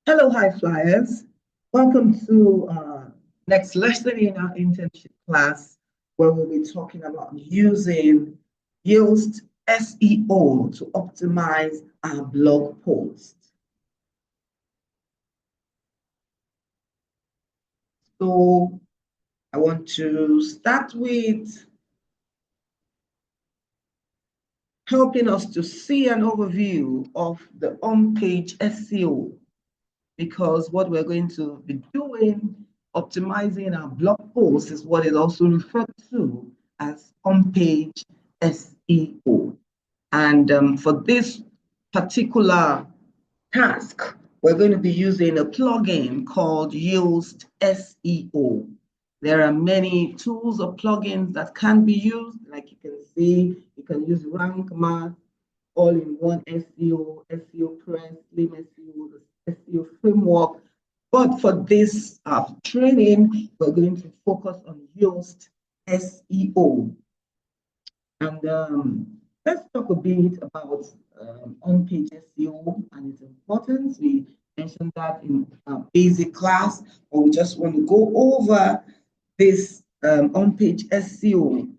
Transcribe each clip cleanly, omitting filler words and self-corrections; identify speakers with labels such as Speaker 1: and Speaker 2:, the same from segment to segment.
Speaker 1: Hello, high flyers. Welcome to next lesson in our internship class, where we'll be talking about using Yoast SEO to optimize our blog posts. So I want to start with helping us to see an overview of the on-page SEO, because what we're going to be doing, optimizing our blog posts, is what is also referred to as on-page SEO. And for this particular task, we're going to be using a plugin called Yoast SEO. There are many tools or plugins that can be used. Like you can see, you can use Rank Math, all-in-one SEO, SEO Press, Slim SEO, the SEO framework. But for this training, we're going to focus on Yoast SEO. And let's talk a bit about on-page SEO and its importance. We mentioned that in our basic class, but we just want to go over this on-page SEO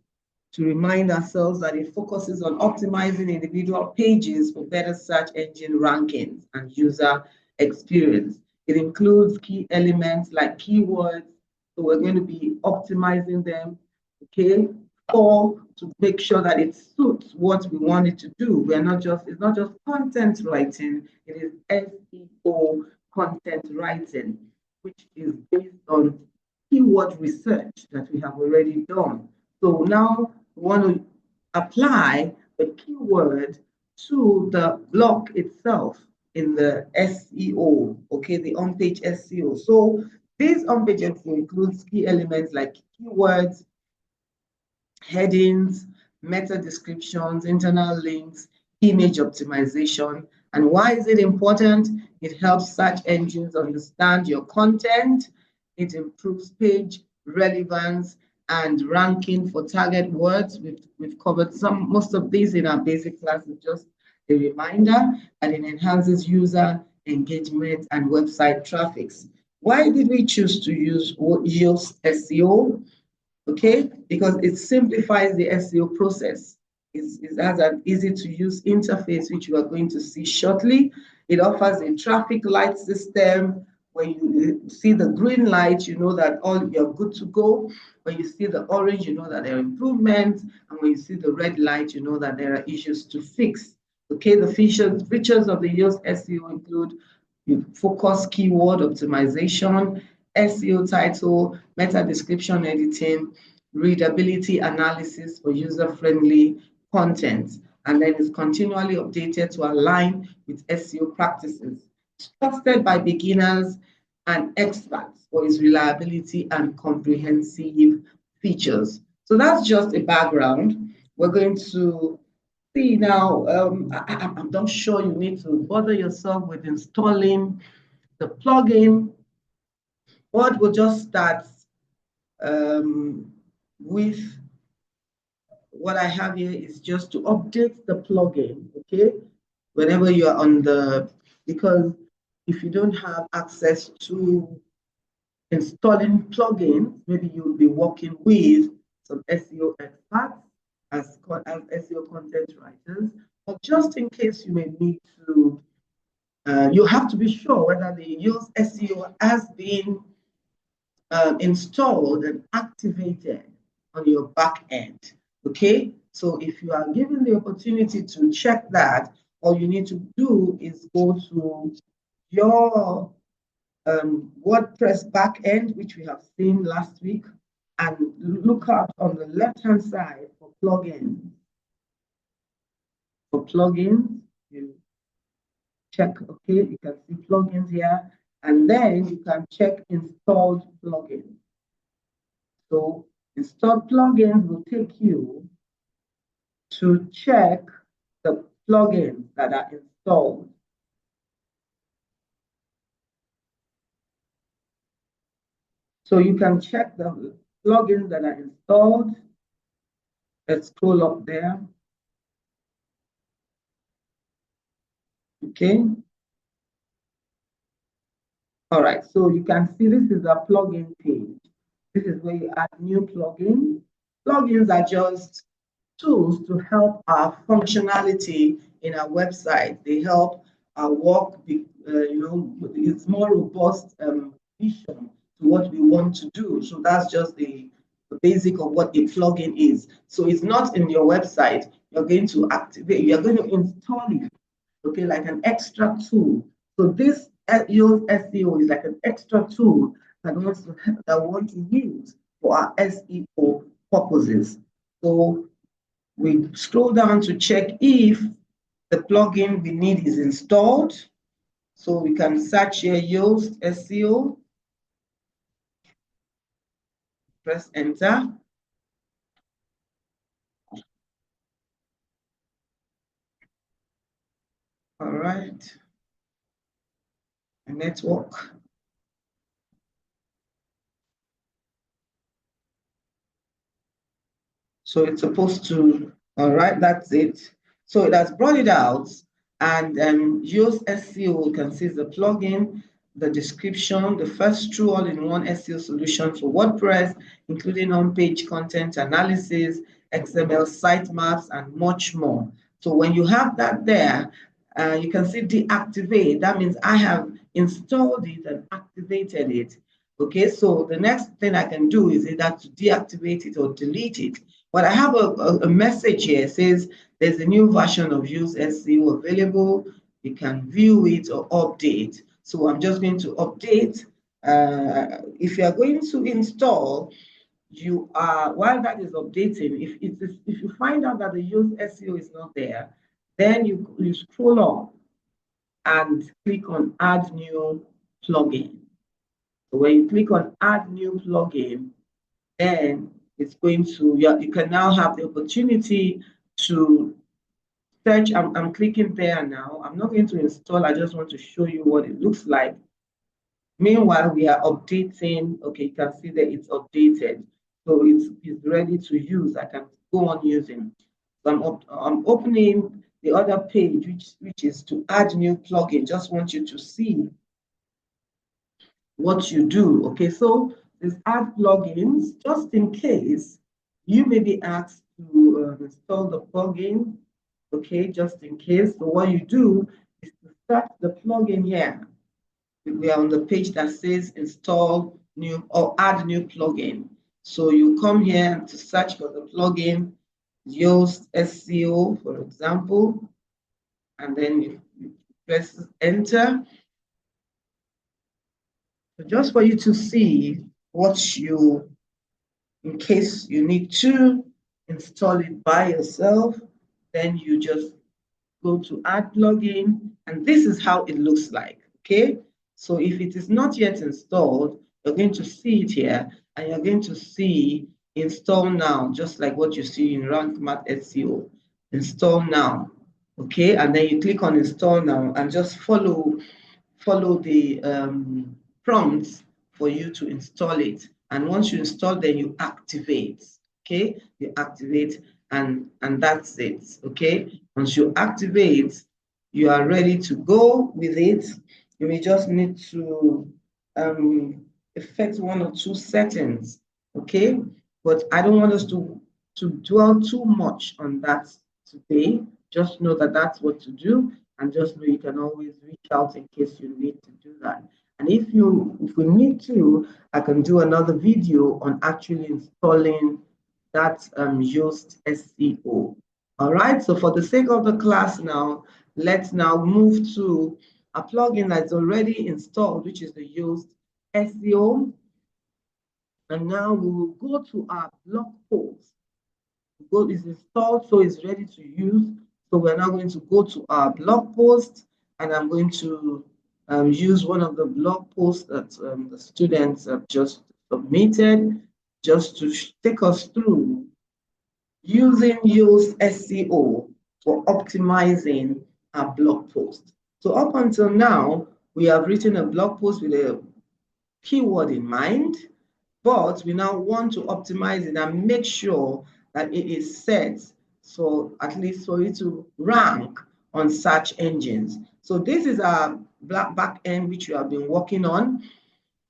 Speaker 1: to remind ourselves that it focuses on optimizing individual pages for better search engine rankings and user experience. It includes key elements like keywords, so we're going to be optimizing them, okay, or to make sure that it suits what we want it to do. It's not just content writing, it is SEO content writing, which is based on keyword research that we have already done. So now we want to apply the keyword to the block itself in the SEO, okay, the on-page SEO. So this on-page SEO includes key elements like keywords, headings, meta descriptions, internal links, image optimization. And why is it important? It helps search engines understand your content. It improves page relevance and ranking for target words. We've covered most of these in our basic classes, just a reminder, and it enhances user engagement and website traffic. Why did we choose to use Yoast SEO? Okay, because it simplifies the SEO process. It has an easy to use interface, which you are going to see shortly. It offers a traffic light system. When you see the green light, you know that you're good to go. When you see the orange, you know that there are improvements. And when you see the red light, you know that there are issues to fix. Okay, the features of the Yoast SEO include focus keyword optimization, SEO title, meta description editing, readability analysis for user-friendly content, and then it's continually updated to align with SEO practices. It's trusted by beginners and experts for its reliability and comprehensive features. So that's just a background. We're going to see now, I'm not sure you need to bother yourself with installing the plugin, but we'll just start with what I have here is just to update the plugin, okay? Whenever you're on because if you don't have access to installing plugins, maybe you'll be working with some SEO experts as SEO content writers, but just in case you may need to, you have to be sure whether the Yoast SEO has been installed and activated on your back end. Okay, so if you are given the opportunity to check that, all you need to do is go to your WordPress backend, which we have seen last week, and look up on the left-hand side for plugins. For plugins, you check, okay, you can see plugins here, and then you can check installed plugins. So installed plugins will take you to check the plugins that are installed. So you can check the plugins that are installed. Let's scroll up there. Okay. All right, so you can see this is a plugin page. This is where you add new plugins. Plugins are just tools to help our functionality in our website. They help our work be, it's more robust vision to what we want to do. So that's just the basic of what a plugin is. So it's not in your website. You're going to activate, you're going to install it, okay, like an extra tool. So this Yoast SEO is like an extra tool that that we want to use for our SEO purposes. So we scroll down to check if the plugin we need is installed. So we can search here Yoast SEO, press enter. All right, network. So it's supposed to, all right, that's it. So it has brought it out, and Yoast SEO, you can see the plugin, the description, the first true all-in-one SEO solution for WordPress, including on-page content analysis, XML sitemaps, and much more. So when you have that there, you can see deactivate. That means I have installed it and activated it. Okay, so the next thing I can do is either to deactivate it or delete it. But I have a message here. It says there's a new version of Yoast SEO available. You can view it or update. So I'm just going to update. If you are going to install, you are, while that is updating, if you find out that the Yoast SEO is not there, then you scroll up and click on add new plugin. So when you click on add new plugin, then it's going to, you can now have the opportunity to search. I'm clicking there now. I'm not going to install. I just want to show you what it looks like. Meanwhile, we are updating. Okay, you can see that it's updated. So it's ready to use. I can go on using. So I'm opening the other page, which is to add new plugin. Just want you to see what you do. Okay, so this add plugins, just in case you may be asked to install the plugin, okay, just in case. So what you do is to start the plugin here. We are on the page that says install new or add new plugin. So you come here to search for the plugin, Yoast SEO, for example, and then you press enter. So just for you to see what you, in case you need to install it by yourself, then you just go to add plugin, and this is how it looks like, okay? So if it is not yet installed, you're going to see it here, and you're going to see install now, just like what you see in Rank Math SEO, install now, okay? And then you click on install now and just follow the prompts for you to install it. And once you install, then you activate, okay? You activate and that's it, okay? Once you activate, you are ready to go with it. You may just need to effect one or two settings, okay? But I don't want us to dwell too much on that today. Just know that that's what to do, and just know you can always reach out in case you need to do that. And if we need to, I can do another video on actually installing that Yoast SEO. All right, so for the sake of the class now, let's now move to a plugin that's already installed, which is the Yoast SEO. And now we will go to our blog post. It's installed, so it's ready to use. So we're now going to go to our blog post, and I'm going to use one of the blog posts that the students have just submitted, just to take us through using Yoast SEO for optimizing our blog post. So up until now, we have written a blog post with a keyword in mind, but we now want to optimize it and make sure that it is set, so at least for it to rank on search engines. So this is our back end, which you have been working on.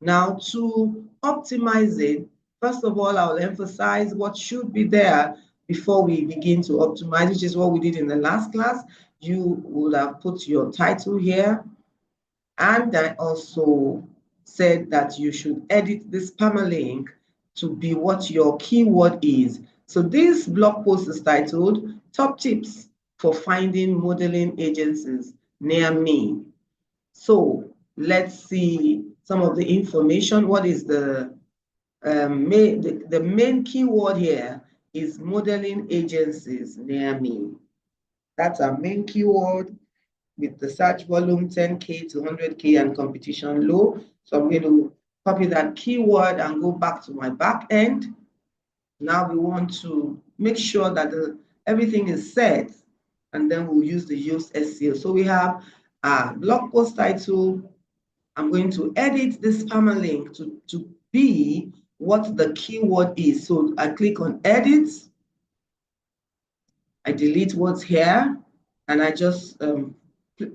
Speaker 1: Now, to optimize it, first of all, I'll emphasize what should be there before we begin to optimize, which is what we did in the last class. You will have put your title here. And I also said that you should edit this permalink to be what your keyword is. So this blog post is titled Top Tips for Finding Modeling Agencies Near Me. So let's see some of the information. What is the main keyword here is modeling agencies near me. That's our main keyword with the search volume 10K to 100K and competition low. So I'm going to copy that keyword and go back to my back end. Now we want to make sure that everything is set, and then we'll use the Yoast SEO. So we have a blog post title. I'm going to edit this permalink to be what the keyword is. So I click on edit. I delete what's here, and I just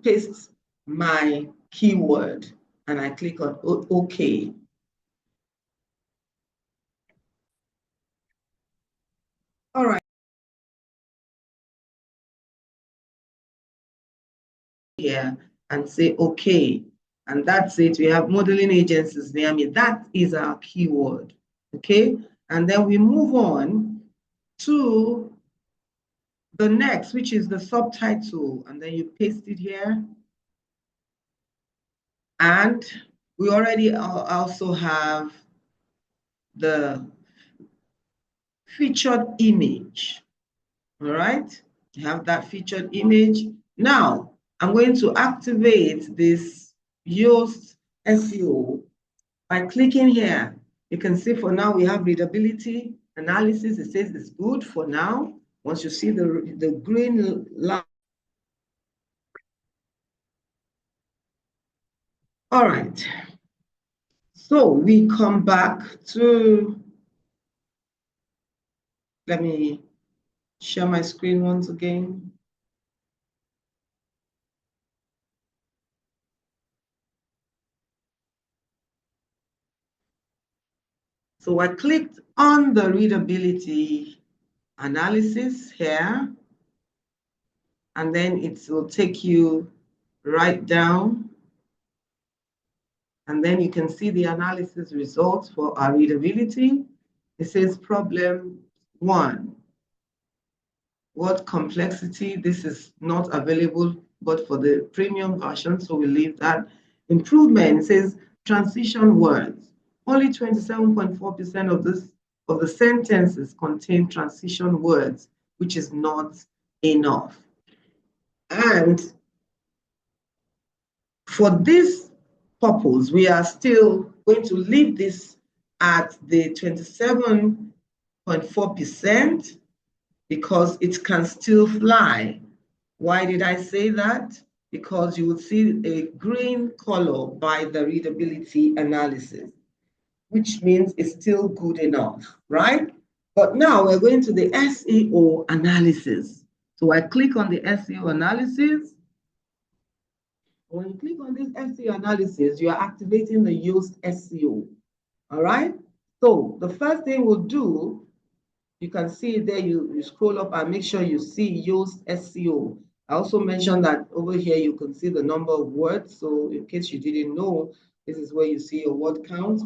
Speaker 1: paste my keyword, and I click on OK. All right. Here and say OK. And that's it. We have modeling agencies near me. That is our keyword. Okay. And then we move on to the next, which is the subtitle. And then you paste it here. And we already also have the featured image. All right. You have that featured image. Now, I'm going to activate this Yoast SEO by clicking here. You can see for now we have readability analysis. It says it's good for now. Once you see the green line. All right. So we come back to, let me share my screen once again. So I clicked on the readability analysis here, and then it will take you right down, and then you can see the analysis results for our readability. It says problem 1. What complexity? This is not available but for the premium version, so we leave that. Improvement, it says transition words. Only 27.4% of the sentences contain transition words, which is not enough. And for this purpose, we are still going to leave this at the 27.4% because it can still fly. Why did I say that? Because you will see a green color by the readability analysis, which means it's still good enough, right? But now we're going to the SEO analysis. So I click on the SEO analysis. When you click on this SEO analysis, you are activating the Yoast SEO, all right? So the first thing we'll do, you can see there, you scroll up and make sure you see Yoast SEO. I also mentioned that over here you can see the number of words. So in case you didn't know, this is where you see your word count.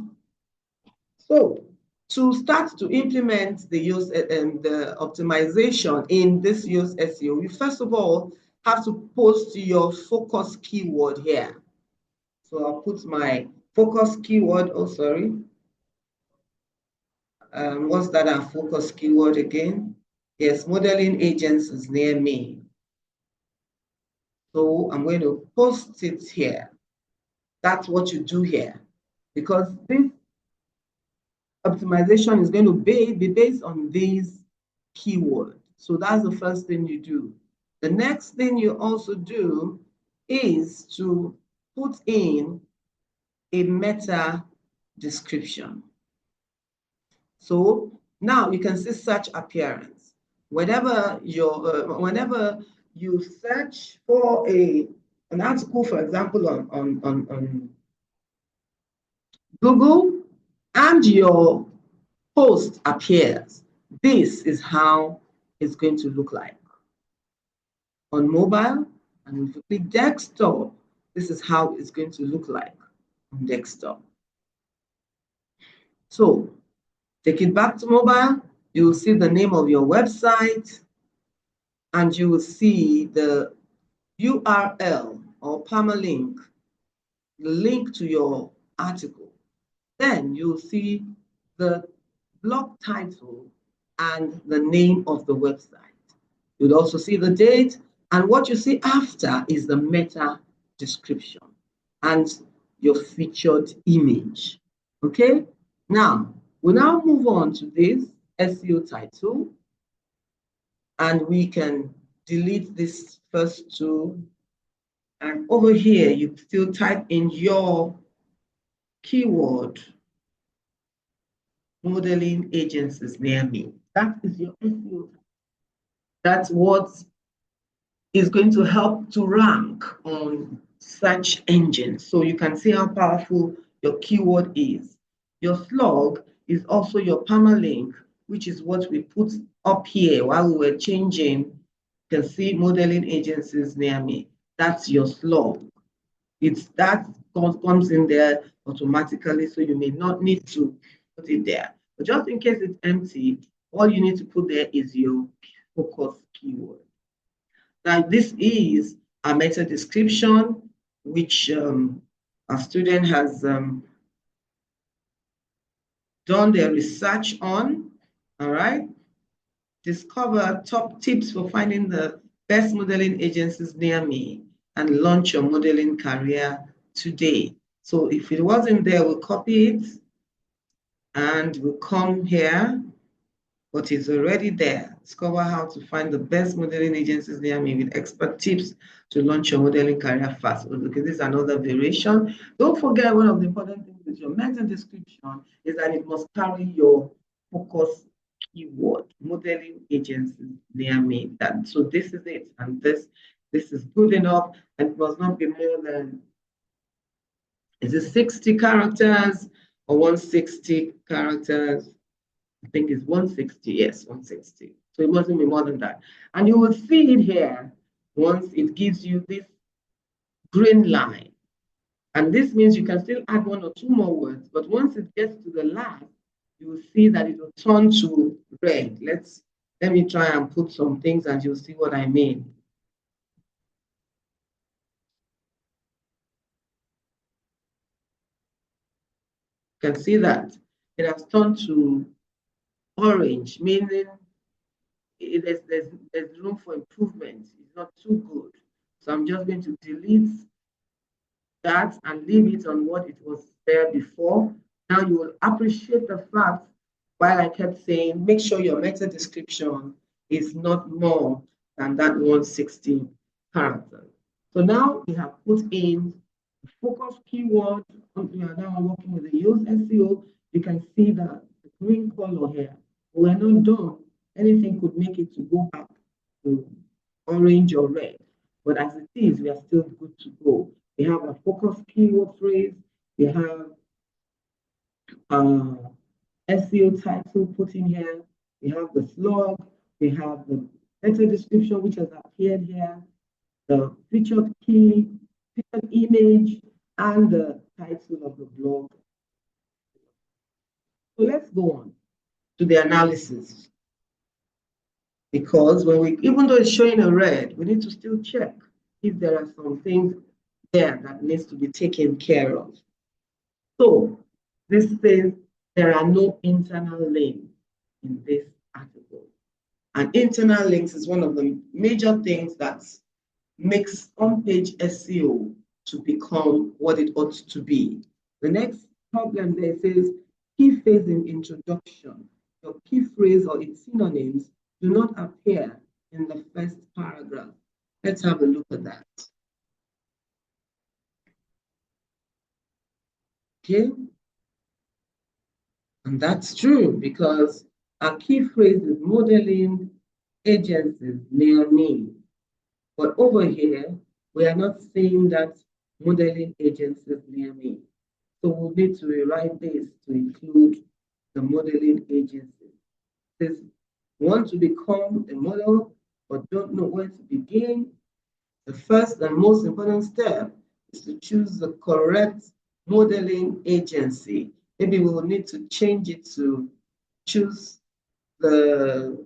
Speaker 1: So to start to implement the Yoast and the optimization in this Yoast SEO, you first of all have to post your focus keyword here. So I'll put my focus keyword. Oh, sorry. What's that our focus keyword again? Yes, modeling agencies near me. So I'm going to post it here. That's what you do here, because this optimization is going to be based on these keywords. So that's the first thing you do. The next thing you also do is to put in a meta description. So now you can see search appearance. Whenever you search for a an article, for example, on Google, and your post appears, this is how it's going to look like. On mobile, and if you click desktop, this is how it's going to look like on desktop. So take it back to mobile, you will see the name of your website, and you will see the URL or permalink, the link to your article. Then you'll see the blog title and the name of the website. You'll also see the date, and what you see after is the meta description and your featured image. Okay? Now, we'll now move on to this SEO title, and we can delete this first two. And over here, you still type in your keyword, modeling agencies near me. That is your SEO. That's what is going to help to rank on search engines. So you can see how powerful your keyword is. Your slug is also your permalink, which is what we put up here while we were changing. You can see modeling agencies near me. That's your slug. That comes in there automatically, so you may not need to put it there. But just in case it's empty, all you need to put there is your focus keyword. Now, this is a meta description, which a student has done their research on. All right. Discover top tips for finding the best modeling agencies near me and launch your modeling career today. So if it wasn't there, we'll copy it and we'll come here, but it's already there. Discover how to find the best modeling agencies near me with expert tips to launch your modeling career fast. Okay, this is another variation. Don't forget, one of the important things with your meta description is that it must carry your focus keyword, modeling agencies near me. So this is it, and this is good enough, and it must not be more than, is it 60 characters or 160 characters? I think it's 160, yes, 160. So it mustn't be more than that. And you will see it here once it gives you this green line. And this means you can still add one or two more words, but once it gets to the last, you will see that it will turn to red. Let me try and put some things and you'll see what I mean. You can see that it has turned to orange, meaning there's room for improvement. It's not too good. So I'm just going to delete that and leave it on what it was there before. Now you will appreciate the fact, while I kept saying, make sure your meta description is not more than that 160 characters. So now we have put in the focus keyword. We are now working with the Yoast SEO. You can see that the green color here. We're not done. Anything could make it to go back to orange or red. But as it is, we are still good to go. We have a focus keyword phrase. We have SEO title put in here. We have the slug. We have the meta description, which has appeared here. The featured key, featured image, and the title of the blog. So let's go on to the analysis. Because even though it's showing a red, we need to still check if there are some things there that needs to be taken care of. So this says there are no internal links in this article. And internal links is one of the major things that makes on-page SEO to become what it ought to be. The next problem there says key phrase in introduction. Your key phrase or its synonyms do not appear in the first paragraph. Let's have a look at that. Okay. And that's true because our key phrase is modeling agencies near me. But over here, we are not seeing that modeling agencies near me. So we'll need to rewrite this to include the modeling agencies. This want to become a model but don't know where to begin. The first and most important step is to choose the correct modeling agency. Maybe we will need to change it to choose the,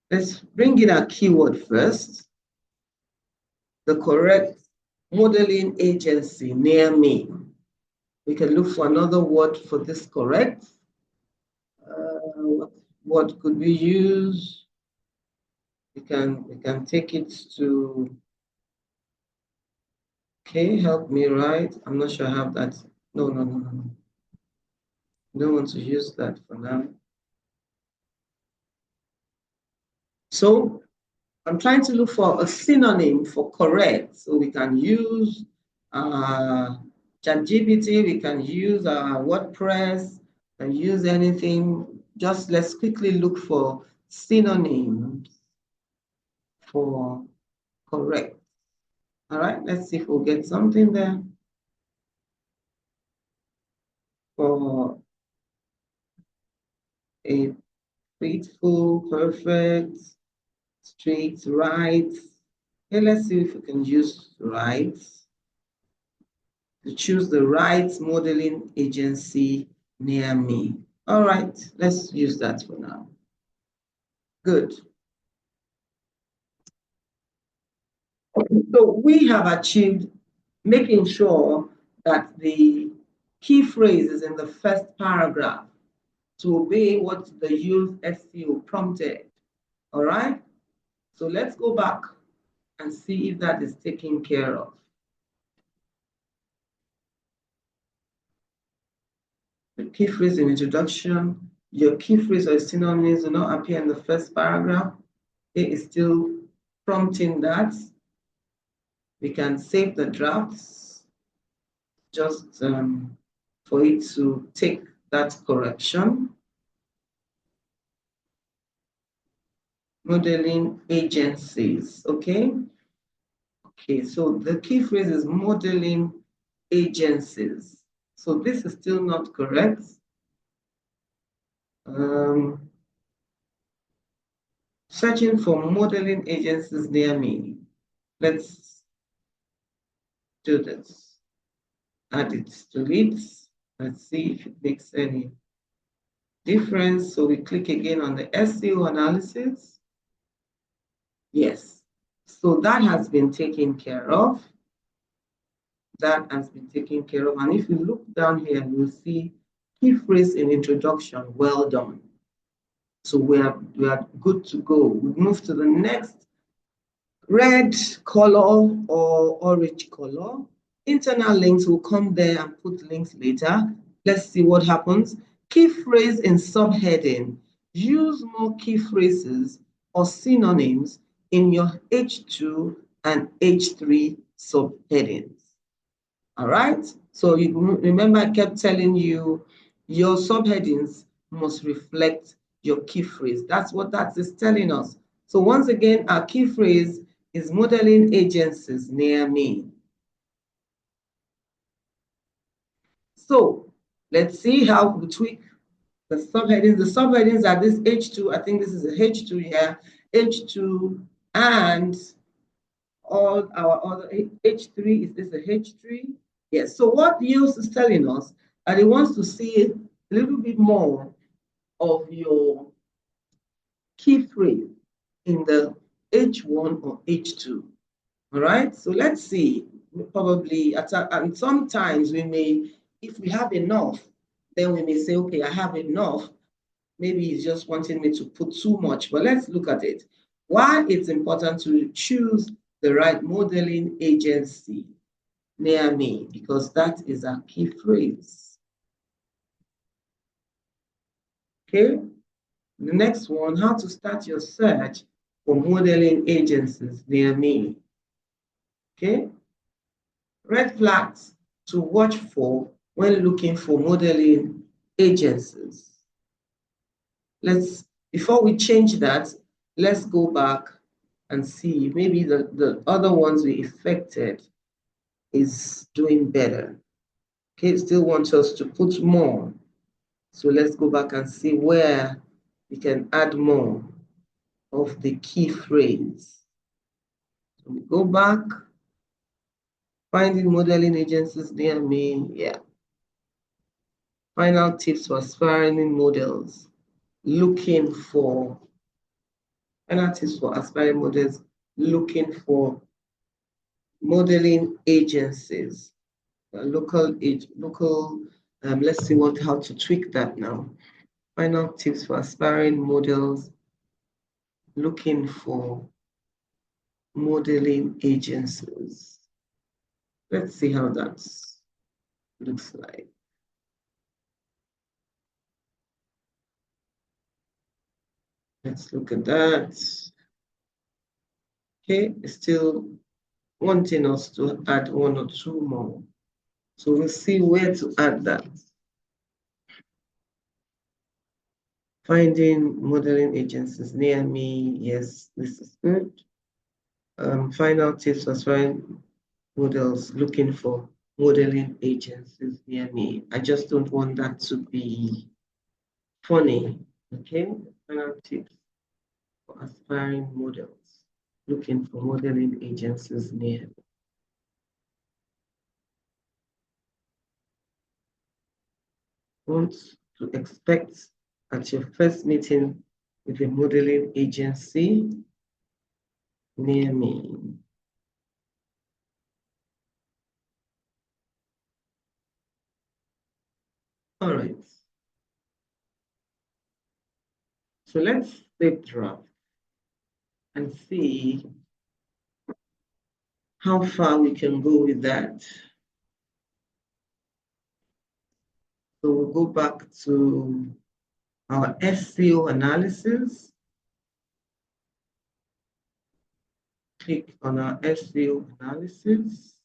Speaker 1: let's bring in a keyword first, the correct modeling agency near me. We can look for another word for this correct. What could we use? We can take it to, okay, help me write. I'm not sure I have that. No. I don't want to use that for now. So I'm trying to look for a synonym for correct. So we can use ChatGPT, we can use WordPress, and use anything. Just let's quickly look for synonyms for correct. All right, let's see if we'll get something there. For a faithful, perfect, straight, right. Okay, let's see if we can use right. To choose the right modeling agency near me. All right, let's use that for now. Good. So we have achieved making sure that the key phrase is in the first paragraph to obey what the Yoast SEO prompted. All right, so let's go back and see if that is taken care of. The key phrase in introduction, your key phrase or synonyms do not appear in the first paragraph. It is still prompting that. We can save the drafts just for it to take that correction. Modeling agencies, okay? Okay, so the key phrase is modeling agencies. So this is still not correct. Searching for modeling agencies near me. Let's do this. Add it to it. Let's see if it makes any difference. So we click again on the SEO analysis. Yes. So that has been taken care of. That has been taken care of. And if you look down here, you'll see key phrase in introduction, well done. So we are good to go. We move to the next red color or orange color. Internal links will come there and put links later. Let's see what happens. Key phrase in subheading. Use more key phrases or synonyms in your H2 and H3 subheadings. All right. So you remember I kept telling you your subheadings must reflect your key phrase. That's what that is telling us. So once again, our key phrase is modeling agencies near me. So let's see how we tweak the subheadings. The subheadings are this H2. I think this is a H2 here. H2 and all our other H3. Is this a H3? Yes. So what Yoast is telling us that he wants to see a little bit more of your key phrase in the H1 or H2. All right. So let's see. Probably and sometimes we may, if we have enough, then we may say, okay, I have enough. Maybe he's just wanting me to put too much. But let's look at it. Why it's important to choose the right modeling agency near me, because that is our key phrase. Okay. The next one, how to start your search for modeling agencies near me. Okay. Red flags to watch for when looking for modeling agencies. Before we change that, let's go back and see maybe the other ones we affected is doing better. Okay, it still wants us to put more. So let's go back and see where we can add more of the key phrase. So we go back, finding modeling agencies near me. Yeah. Final tips for aspiring models. Looking for final tips for aspiring models. Looking for modeling agencies. Local. Let's see how to tweak that now. Final tips for aspiring models. Looking for modeling agencies. Let's see how that looks like. Let's look at that. Okay, it's still wanting us to add one or two more. So we'll see where to add that. Finding modeling agencies near me. Yes, this is good. Final tips for aspiring models looking for modeling agencies near me. I just don't want that to be funny. Okay, final tips for aspiring models looking for modeling agencies near me. Want to expect at your first meeting with a modeling agency near me. All right. So let's save draft and see how far we can go with that. So we'll go back to our SEO analysis. Click on our SEO analysis.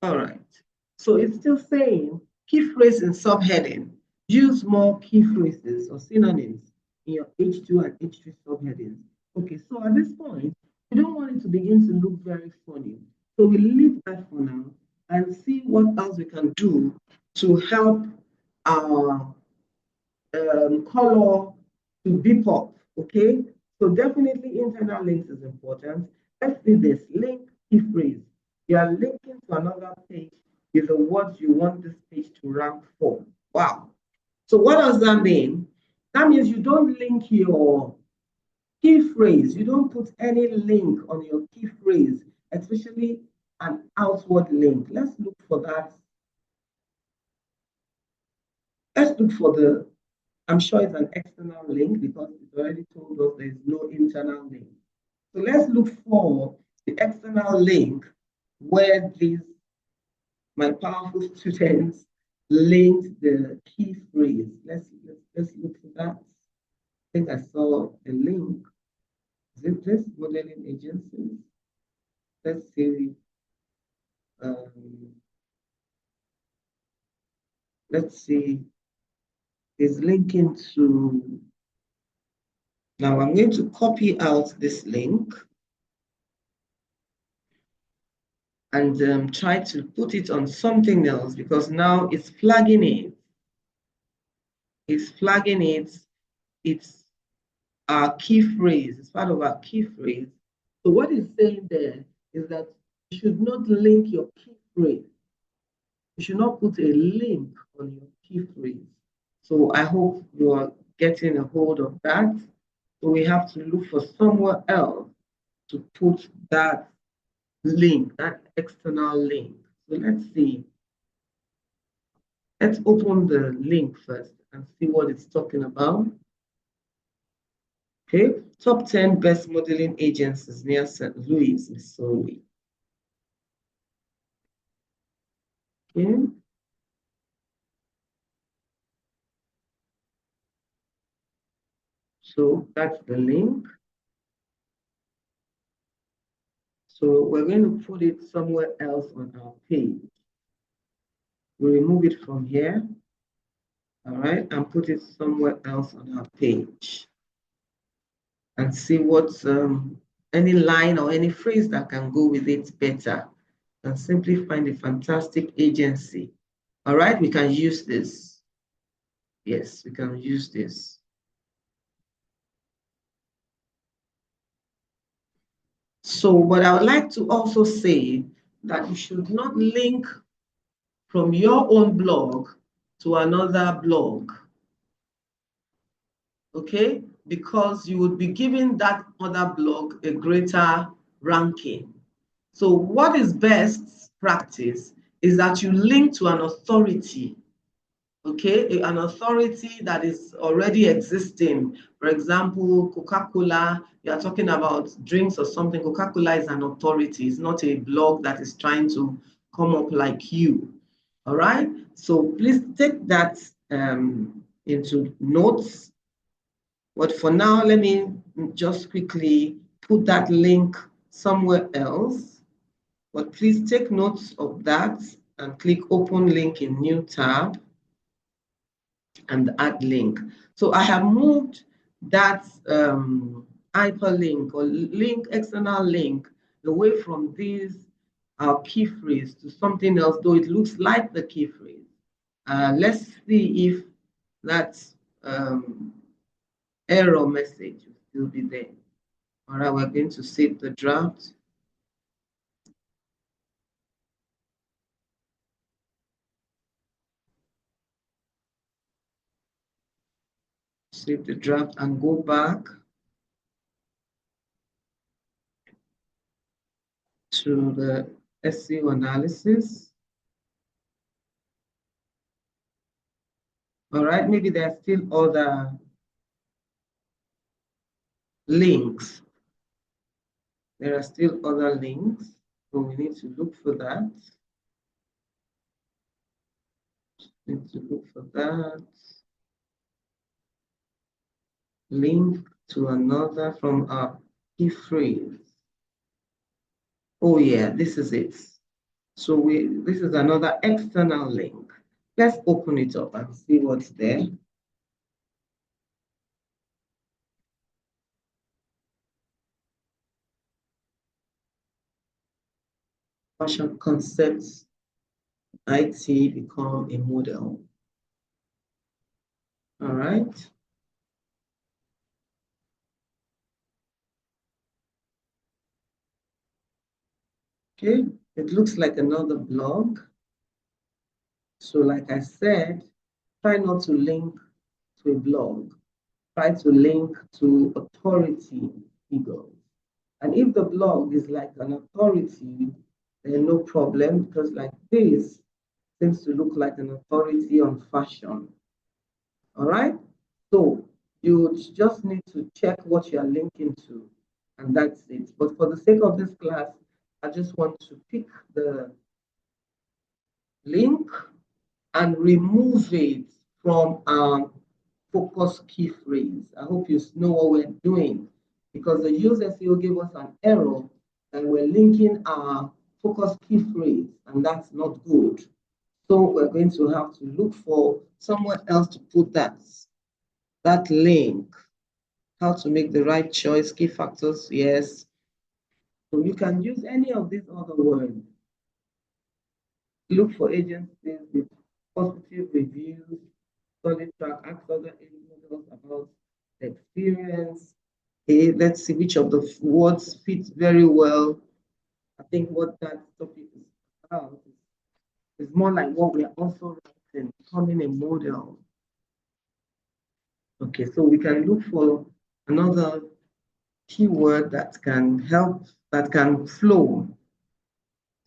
Speaker 1: All right. So it's still saying key phrase in subheading. Use more key phrases or synonyms in your H2 and H3 subheadings. Okay, so at this point, we don't want it to begin to look very funny. So we leave that for now and see what else we can do to help our color to beep up. Okay, so definitely internal links is important. Let's see this link key phrase. You are linking to another page with the words you want this page to rank for. Wow. So what does that mean? That means you don't link your key phrase. You don't put any link on your key phrase, especially an outward link. Let's look for that. Let's look for the, I'm sure it's an external link because it's already told us there's no internal link. So let's look for the external link where these, my powerful students, linked the key phrase. Let's look at that. I think I saw a link. Is it this modeling agencies? Let's see. Let's see. Is linking to. Now I'm going to copy out this link and try to put it on something else because now it's flagging it. It's flagging it. It's our key phrase. It's part of our key phrase. So what it's saying there is that you should not link your key phrase. You should not put a link on your key phrase. So I hope you are getting a hold of that. So we have to look for somewhere else to put that link, that external link. So let's see. Let's open the link first and see what it's talking about. Okay, top 10 best modeling agencies near St. Louis, Missouri. Okay. So that's the link. So we're going to put it somewhere else on our page. We remove it from here. All right, and put it somewhere else on our page and see what's any line or any phrase that can go with it better, and simply find a fantastic agency. All right, we can use this. Yes, we can use this. So, but I would like to also say that you should not link from your own blog to another blog, okay? Because you would be giving that other blog a greater ranking. So what is best practice is that you link to an authority, okay? An authority that is already existing. For example, Coca-Cola, you are talking about drinks or something. Coca-Cola is an authority. It's not a blog that is trying to come up like you. All right? So please take that into notes. But for now, let me just quickly put that link somewhere else. But please take notes of that and click open link in new tab and add link. So I have moved that hyperlink or link, external link, away from this key phrase to something else, though it looks like the key phrase. Let's see if that error message will still be there. All right, we're going to save the draft. Save the draft and go back to the SEO analysis. All right, maybe there are still other links. There are still other links, so we need to look for that. Need to look for that. Link to another from our key phrase. Oh yeah, this is it. So this is another external link. Let's open it up and see what's there. Fashion concepts, IT become a model. All right. Okay, it looks like another blog. So like I said, try not to link to a blog. Try to link to authority figures. And if the blog is like an authority, then no problem, because like this seems to look like an authority on fashion. All right? So you just need to check what you are linking to, and that's it. But for the sake of this class, I just want to pick the link and remove it from our focus key phrase. I hope you know what we're doing, because the Yoast SEO gave us an error and we're linking our focus key phrase, and that's not good. So we're going to have to look for somewhere else to put that link. How to make the right choice, key factors, yes. So you can use any of these other words. Look for agencies with positive reviews, solid track, ask other models about the experience. Okay, let's see which of the words fit very well. I think what that topic is about is more like what we are also writing, becoming a model. Okay, so we can look for another keyword that can help, that can flow.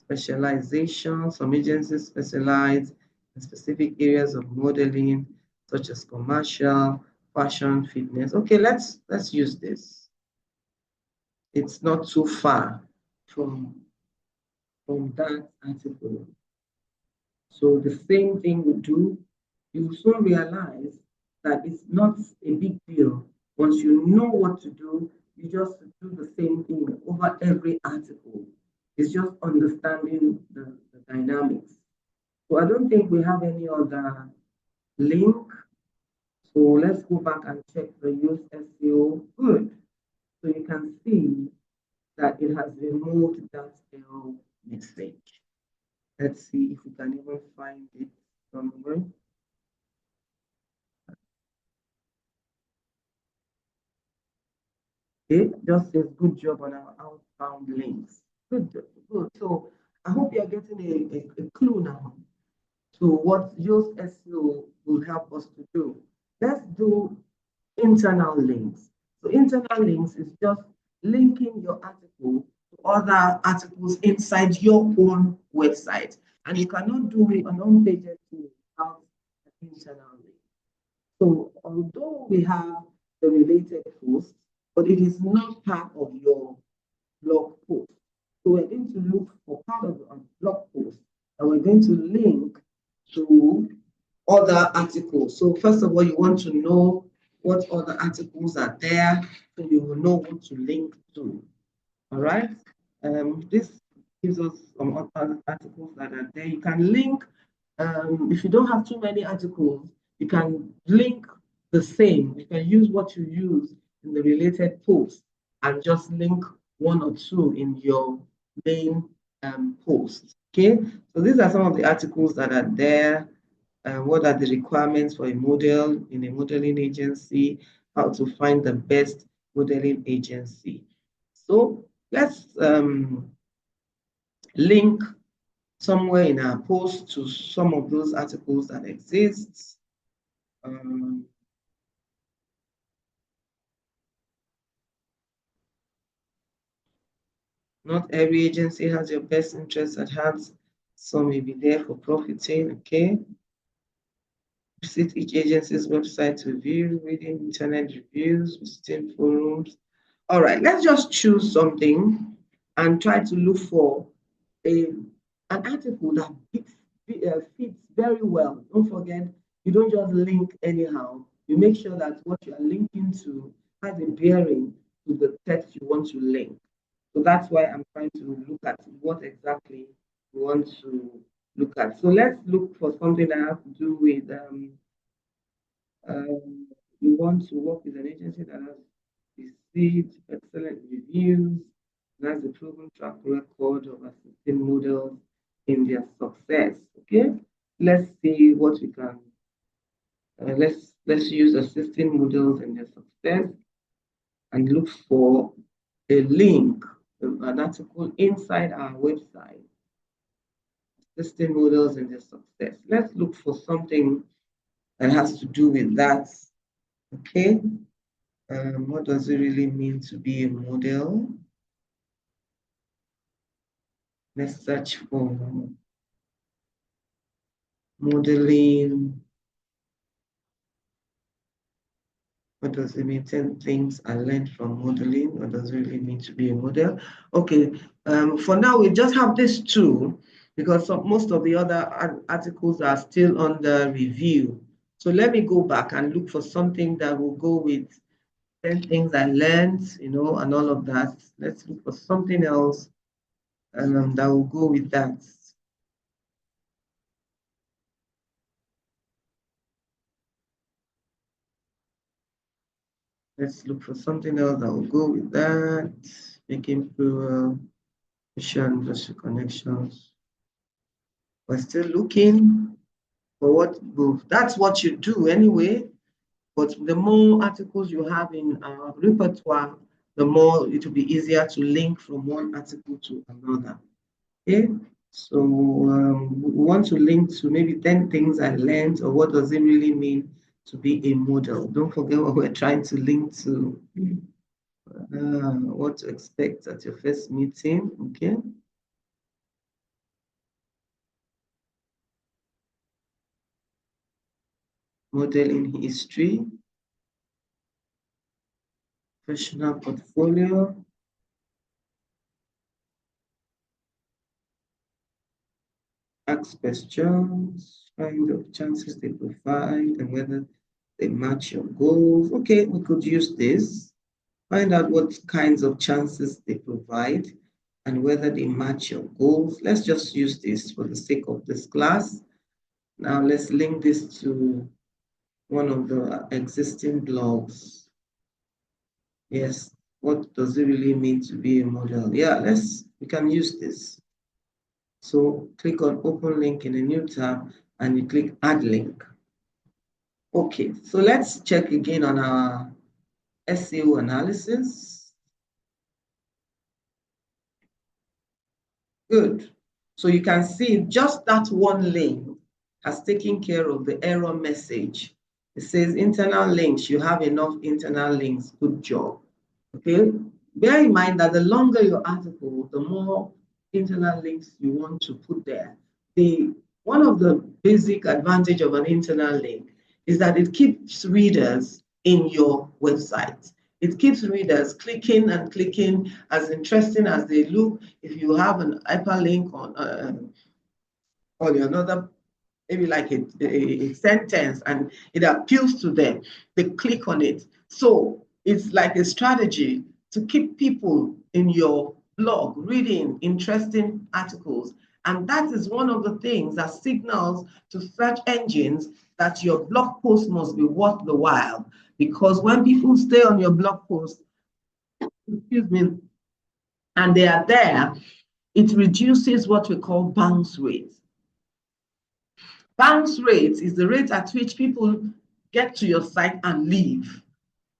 Speaker 1: Specialization, some agencies specialize in specific areas of modeling, such as commercial, fashion, fitness. Okay, let's use this. It's not too far from that article. So the same thing we do, you soon realize that it's not a big deal. Once you know what to do, you just do the same thing over every article. It's just understanding the dynamics. So I don't think we have any other link So let's go back and check the Yoast SEO. Good. So you can see that it has removed that error message. Let's see if we can even find it somewhere. Okay, just says good job on our outbound links. Good, good. So I hope you're getting a clue now to what Yoast SEO will help us to do. Let's do internal links. So internal links is just linking your article to other articles inside your own website. And you cannot do it on on-page SEO without an internal link. So although we have the related posts, but it is not part of your blog post. So we're going to look for part of the blog post and we're going to link to other articles. So first of all, you want to know what other articles are there, so you will know what to link to. All right. This gives us some other articles that are there. You can link, if you don't have too many articles, you can link the same. You can use what you use in the related post and just link one or two in your main post. Okay, so these are some of the articles that are there. What are the requirements for a model in a modeling agency? How to find the best modeling agency. So let's link somewhere in our post to some of those articles that exist. Not every agency has your best interest at heart. Some may be there for profiting, okay? Visit each agency's website to view, reading internet reviews, visiting forums. All right, let's just choose something and try to look for an article that fits very well. Don't forget, you don't just link anyhow. You make sure that what you are linking to has a bearing to the text you want to link. So that's why I'm trying to look at what exactly we want to look at. So let's look for something that has to do with you want to work with an agency that has received excellent reviews and has a proven track record of assisting models in their success. Okay, let's see what we can. Let's use assisting models in their success and look for a link, an article inside our website. Assisting models in their success. Let's look for something that has to do with that. Okay. What does it really mean to be a model? Let's search for modeling. What does it mean? 10 things I learned from modeling. What does it really mean to be a model? Okay, for now, we just have these two because most of the other articles are still under review. So let me go back and look for something that will go with 10 things I learned, and all of that. Let's look for something else that will go with that. Let's look for something else that will go with that. Making plural, industry connections. We're still looking for what both. That's what you do anyway. But the more articles you have in our repertoire, the more it will be easier to link from one article to another. Okay, so we want to link to maybe 10 things I learned, or what does it really mean to be a model. Don't forget what we're trying to link to. What to expect at your first meeting. Okay. Modeling history, professional portfolio, ask questions, find the chances they provide and whether they match your goals. Okay, we could use this. Find out what kinds of chances they provide and whether they match your goals. Let's just use this for the sake of this class. Now let's link this to one of the existing blogs. Yes, what does it really mean to be a model? Yeah, we can use this. So click on open link in a new tab and you click add link. Okay, so let's check again on our SEO analysis. Good. So you can see just that one link has taken care of the error message. It says internal links, you have enough internal links, good job. Okay, bear in mind that the longer your article, the more internal links you want to put there. One of the basic advantage of an internal link is that it keeps readers in your website. It keeps readers clicking and clicking, as interesting as they look. If you have an hyperlink on another, maybe like a sentence, and it appeals to them, they click on it. So it's like a strategy to keep people in your blog reading interesting articles. And that is one of the things that signals to search engines that your blog post must be worth the while. Because when people stay on your blog post, excuse me, and they are there, it reduces what we call bounce rate. Bounce rate is the rate at which people get to your site and leave.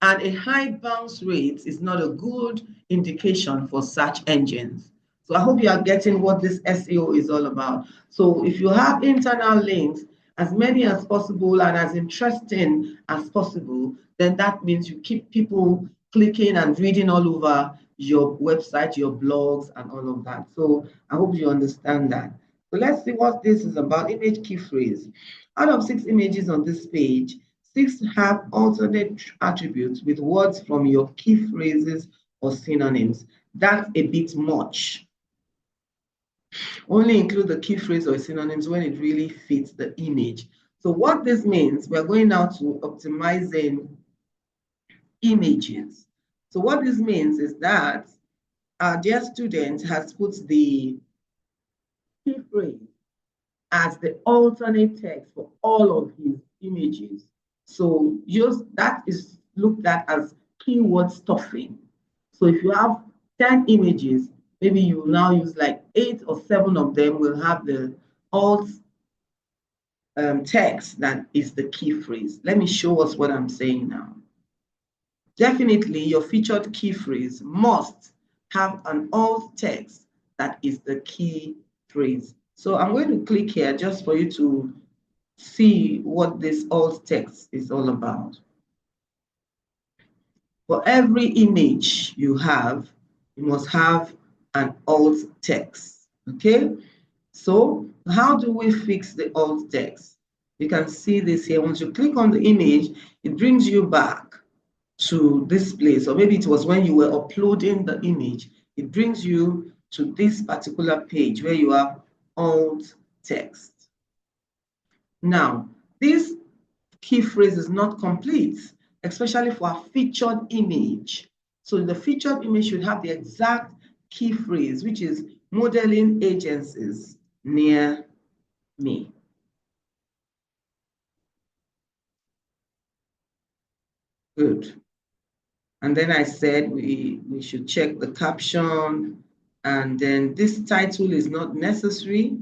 Speaker 1: And a high bounce rate is not a good indication for search engines. So I hope you are getting what this SEO is all about. So if you have internal links, as many as possible and as interesting as possible, then that means you keep people clicking and reading all over your website, your blogs, and all of that. So I hope you understand that. So let's see what this is about. Image key phrase. Out of 6 images on this page, 6 have alternate attributes with words from your key phrases or synonyms. That's a bit much. Only include the key phrase or synonyms when it really fits the image. So what this means, we're going now to optimizing images. So what this means is that our dear student has put the key phrase as the alternate text for all of his images. So that is looked at as keyword stuffing. So if you have 10 images, maybe you will now use like 8 or 7 of them will have the alt text that is the key phrase. Let me show us what I'm saying now. Definitely, your featured key phrase must have an alt text that is the key phrase. So I'm going to click here just for you to see what this alt text is all about. For every image you must have an alt text, okay? So how do we fix the alt text? You can see this here. Once you click on the image, it brings you back to this place, or maybe it was when you were uploading the image. It brings you to this particular page where you have alt text. Now, this key phrase is not complete, especially for a featured image. So the featured image should have the exact key phrase, which is modeling agencies near me. Good. And then I said we should check the caption, and then this title is not necessary.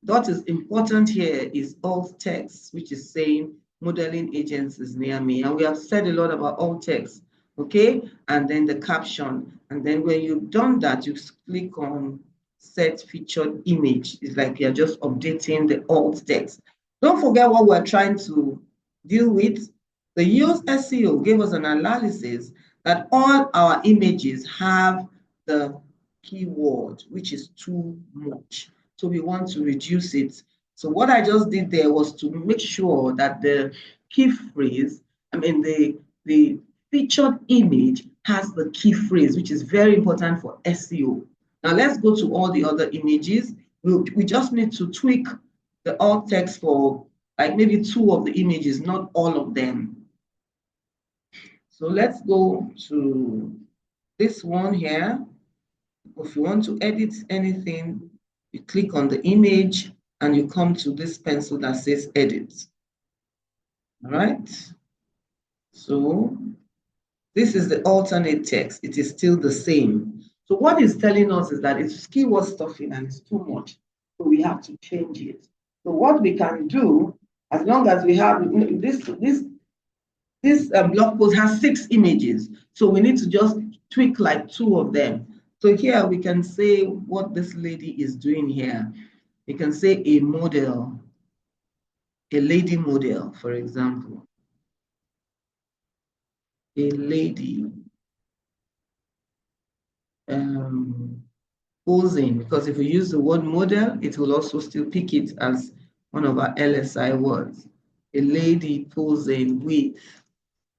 Speaker 1: What is important here is alt text, which is saying modeling agencies near me. And we have said a lot about alt text, okay? And then the caption. And then when you've done that, you click on set featured image. It's like you're just updating the alt text. Don't forget what we're trying to deal with. The Yoast SEO gave us an analysis that all our images have the keyword, which is too much. So we want to reduce it. So what I just did there was to make sure that the key phrase, the featured image has the key phrase, which is very important for SEO. Now let's go to all the other images. We just need to tweak the alt text for like maybe 2 of the images, not all of them. So let's go to this one here. If you want to edit anything, you click on the image and you come to this pencil that says edit. All right. So this is the alternate text. It is still the same. So what it's telling us is that it's keyword stuffing and it's too much. So we have to change it. So what we can do, as long as we have this blog post has 6 images. So we need to just tweak like 2 of them. So here we can say what this lady is doing here. We can say a model, a lady model, for example. A lady posing, because if we use the word model, it will also still pick it as one of our LSI words. A lady posing with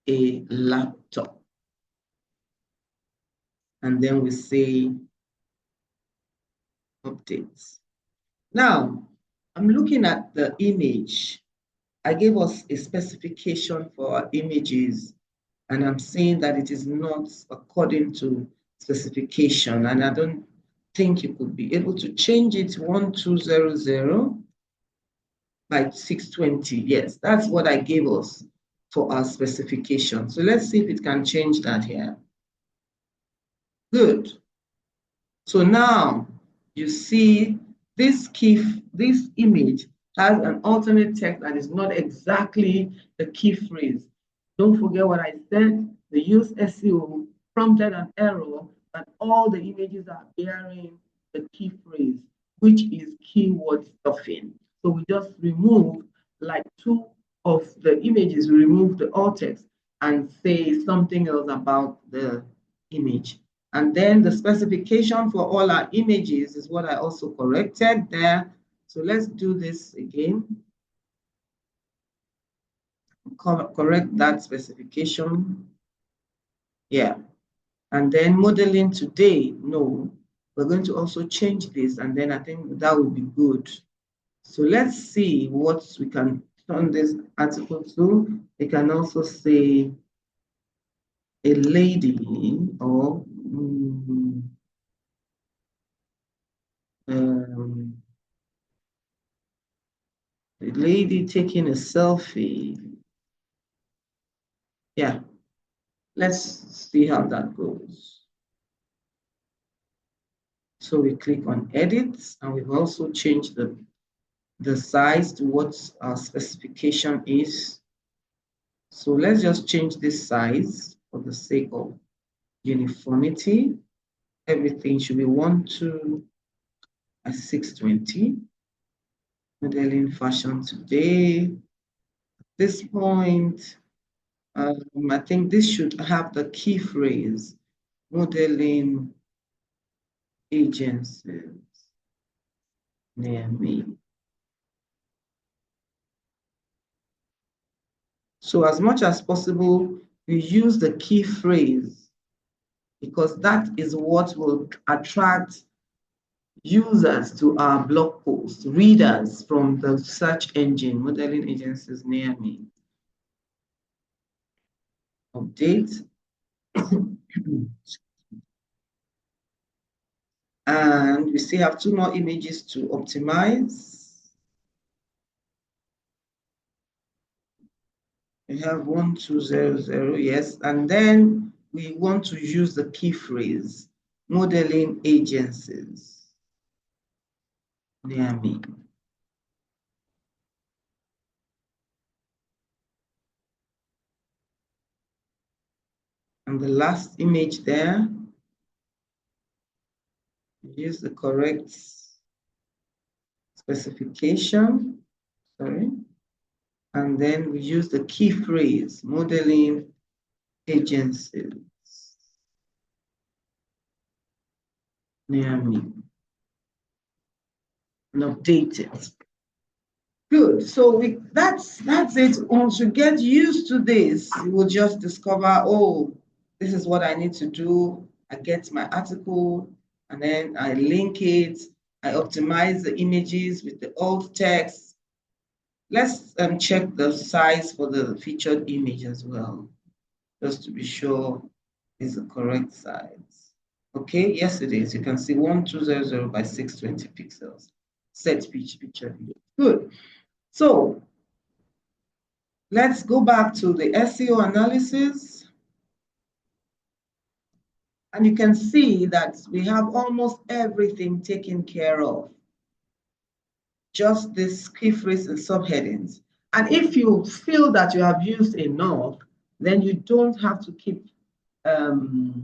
Speaker 1: a laptop. And then we say updates. Now, I'm looking at the image. I gave us a specification for our images, and I'm saying that it is not according to specification, and I don't think you could be able to change it 1200 by 620. Yes, that's what I gave us for our specification. So let's see if it can change that here. Good. So now you see this image has an alternate text that is not exactly the key phrase. Don't forget what I said, the Yoast SEO prompted an error that all the images are bearing the key phrase, which is keyword stuffing. So we just remove like 2 of the images, we remove the alt text and say something else about the image. And then the specification for all our images is what I also corrected there. So let's do this again. Correct that specification. Yeah. And then modeling today, no. We're going to also change this, and then I think that will be good. So let's see what we can turn this article to. We can also say a lady or a lady taking a selfie. Yeah, let's see how that goes. So we click on edit, and we've also changed the size to what our specification is. So let's just change this size for the sake of uniformity. Everything should be 12 by 620. Modeling fashion today. At this point, I think this should have the key phrase, modeling agencies near me. So as much as possible, we use the key phrase because that is what will attract users to our blog posts, readers from the search engine, modeling agencies near me. Update. And we still have 2 more images to optimize. We have 1200, yes. And then we want to use the key phrase, modeling agencies near me. And the last image there, use the correct specification, sorry. And then we use the key phrase, modeling agencies near me. And update it. Good. So that's it. Once you get used to this, you will just discover, oh, this is what I need to do. I get my article, and then I link it. I optimize the images with the alt text. Let's check the size for the featured image as well, just to be sure it's the correct size. Okay, yes it is. You can see 1200 by 620 pixels. Set picture. Good. So Let's go back to the SEO analysis. And you can see that we have almost everything taken care of. Just this key phrase and subheadings. And if you feel that you have used enough, then you don't have to keep stuffing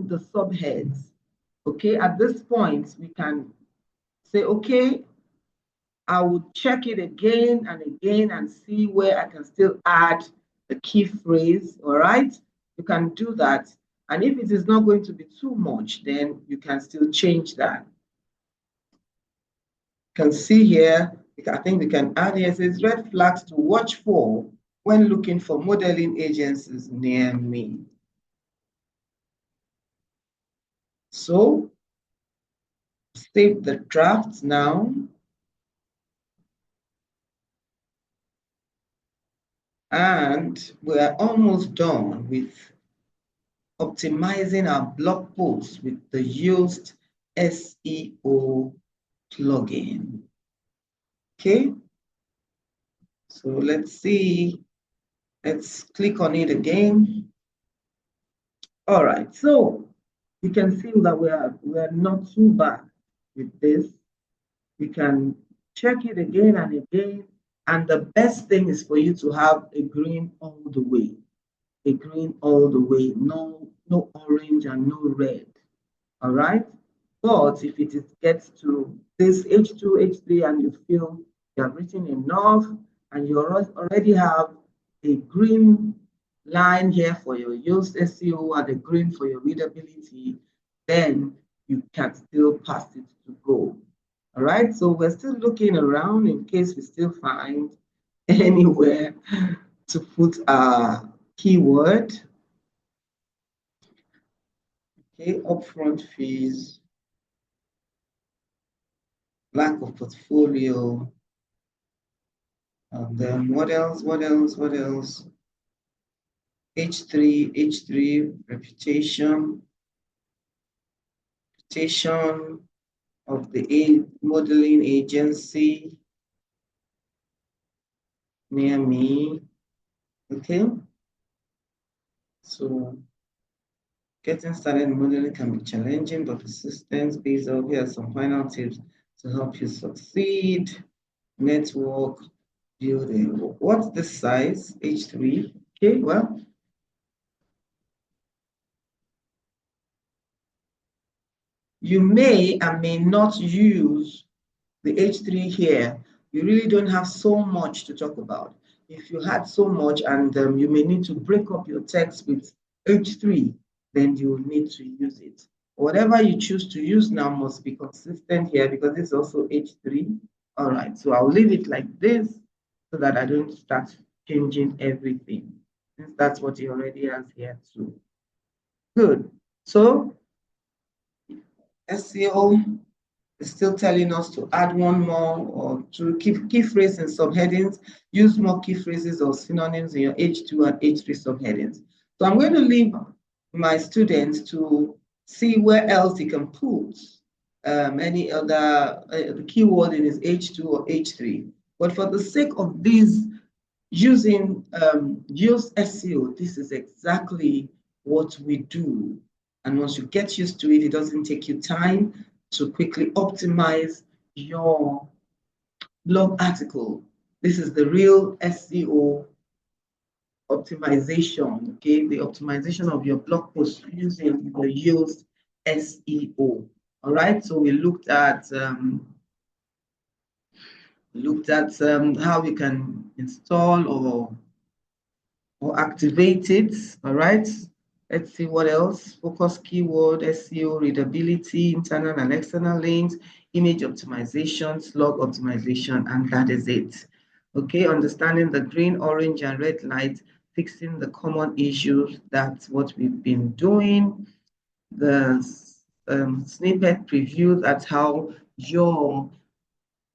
Speaker 1: the subheads. Okay, at this point, we can say, okay, I would check it again and again and see where I can still add the key phrase. All right, you can do that. And if it is not going to be too much, then you can still change that. You can see here, I think we can add here, it says red flags to watch for when looking for modeling agencies near me. So save the draft now. And we're almost done with optimizing our blog posts with the Yoast SEO plugin. Okay, so let's see. Let's click on it again. All right, so you can see that we're not too bad with this. We can check it again and again. And the best thing is for you to have a green all the way. A green all the way, no orange and no red. All right. But if it gets to this H2, H3, and you feel you have written enough and you already have a green line here for your Yoast SEO and a green for your readability, then you can still pass it to go. All right. So we're still looking around in case we still find anywhere to put our keyword. Okay, upfront fees, lack of portfolio, and then what else? H3, reputation of the modeling agency near me. Okay, so getting started in modeling can be challenging, but persistence pays off. Here are some final tips to help you succeed. Network building. What's the size? H3. Okay, well, you may and may not use the H3 here. You really don't have so much to talk about. If you had so much and you may need to break up your text with H3, then you will need to use it. Whatever you choose to use now must be consistent here because it's also H3. All right, so I'll leave it like this so that I don't start changing everything, since that's what he already has here too. Good. So SEO is still telling us to add one more or to keep key phrases and subheadings, use more key phrases or synonyms in your H2 and H3 subheadings. So I'm going to leave my students to see where else he can put any other keyword in his H2 or H3. But for the sake of these using Yoast SEO, this is exactly what we do. And once you get used to it, it doesn't take you time to quickly optimize your blog article. This is the real SEO optimization, okay? The optimization of your blog post using the Yoast SEO. All right, so we looked at how we can install or activate it. All right, let's see what else. Focus keyword, SEO, readability, internal and external links, image optimization, slug optimization, and that is it. Okay, understanding the green, orange, and red light, fixing the common issues. That's what we've been doing. The snippet preview, that's how your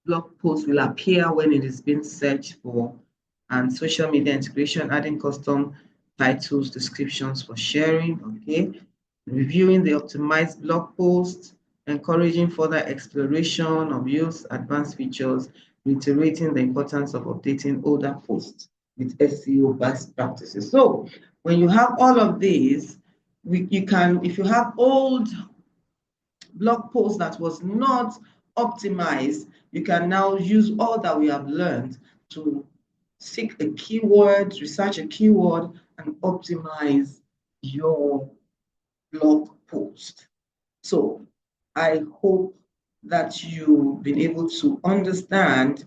Speaker 1: blog post will appear when it is being searched for, and social media integration, adding custom titles, descriptions for sharing, okay? Reviewing the optimized blog post, encouraging further exploration of use, advanced features, reiterating the importance of updating older posts with SEO best practices. So when you have all of these, you can, if you have old blog post that was not optimized, you can now use all that we have learned to seek a keyword, research a keyword, and optimize your blog post. So I hope that you've been able to understand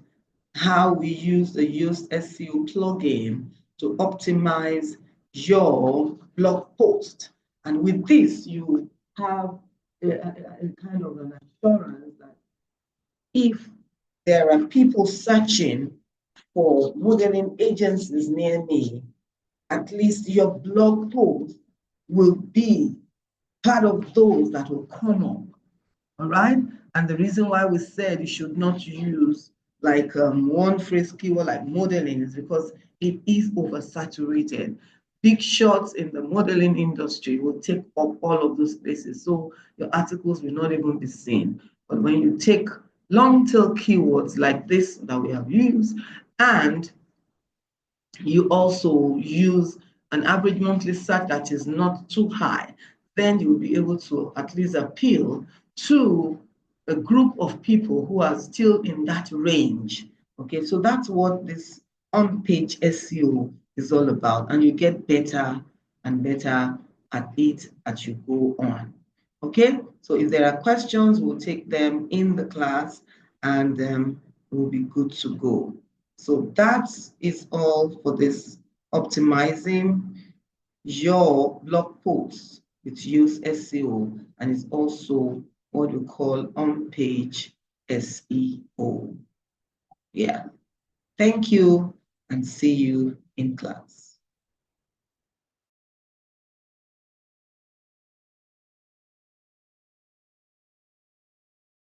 Speaker 1: how we use the Yoast SEO plugin to optimize your blog post. And with this, you have a kind of an assurance that if there are people searching for modeling agencies near me, at least your blog post will be part of those that will come up. All right. And the reason why we said you should not use like one phrase keyword like modeling is because it is oversaturated. Big shots in the modeling industry will take up all of those places. So your articles will not even be seen. But when you take long tail keywords like this that we have used, and you also use an average monthly search that is not too high, then you will be able to at least appeal to a group of people who are still in that range. Okay, so that's what this on-page SEO is all about, and you get better and better at it as you go on. Okay, so if there are questions, we'll take them in the class, and we'll be good to go. So that is all for this optimizing your blog posts with Yoast SEO, and it's also what we call on-page SEO. Yeah. Thank you, and see you in class.